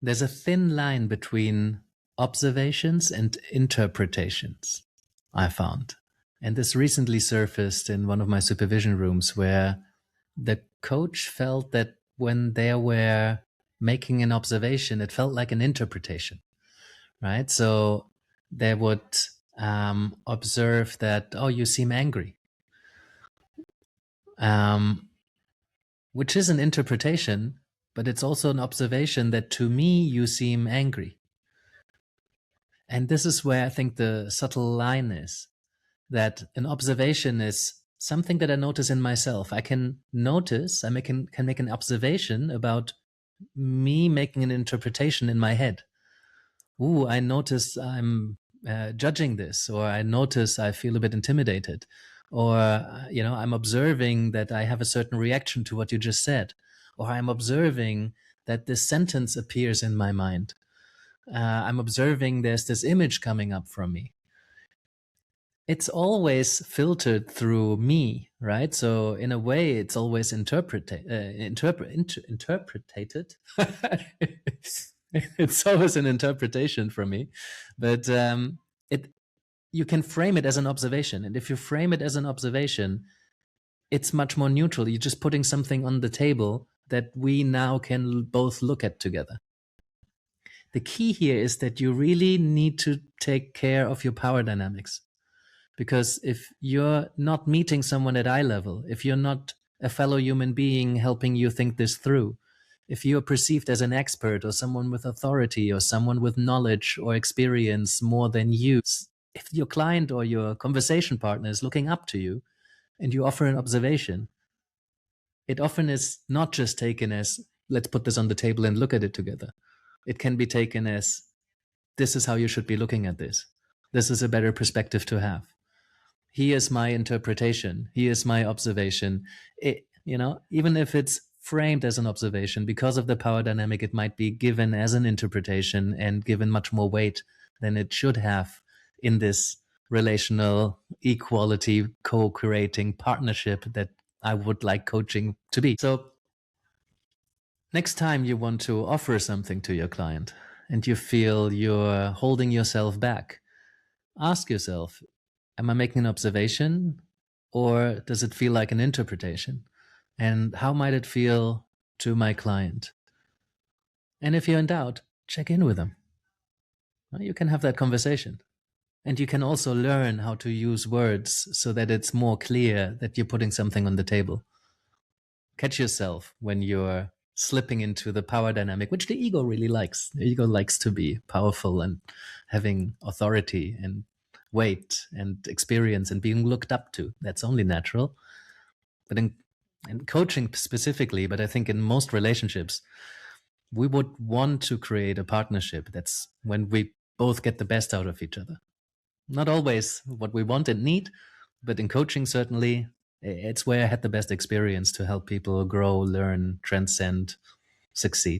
there's a thin line between observations and interpretations, I found. And this recently surfaced in one of my supervision rooms where the coach felt that when they were making an observation, it felt like an interpretation, right? So they would observe that, oh, you seem angry, which is an interpretation, but it's also an observation that to me, you seem angry. And this is where I think the subtle line is, that an observation is something that I notice in myself. I can notice, can make an observation about me making an interpretation in my head. Ooh, I notice I'm judging this, or I notice I feel a bit intimidated, or, I'm observing that I have a certain reaction to what you just said, or I'm observing that this sentence appears in my mind. I'm observing there's this image coming up from me. It's always filtered through me, right? So in a way, it's always interpreted. It's always an interpretation for me, but it you can frame it as an observation, and if you frame it as an observation, it's much more neutral. You're just putting something on the table that we now can both look at together. The key here is that you really need to take care of your power dynamics. Because if you're not meeting someone at eye level, if you're not a fellow human being helping you think this through, if you're perceived as an expert or someone with authority or someone with knowledge or experience more than you, if your client or your conversation partner is looking up to you and you offer an observation, it often is not just taken as, let's put this on the table and look at it together. It can be taken as, this is how you should be looking at this. This is a better perspective to have. Here's my interpretation. Here's my observation. Even if it's framed as an observation, because of the power dynamic, it might be given as an interpretation and given much more weight than it should have in this relational equality, co-creating partnership that I would like coaching to be. So next time you want to offer something to your client and you feel you're holding yourself back, ask yourself, am I making an observation or does it feel like an interpretation? And how might it feel to my client? And if you're in doubt, check in with them. You can have that conversation. And you can also learn how to use words so that it's more clear that you're putting something on the table. Catch yourself when you're slipping into the power dynamic, which the ego really likes. The ego likes to be powerful and having authority and weight and experience and being looked up to. That's only natural. But in coaching specifically, but I think in most relationships, we would want to create a partnership that's when we both get the best out of each other. Not always what we want and need, but in coaching, certainly, it's where I had the best experience to help people grow, learn, transcend, succeed.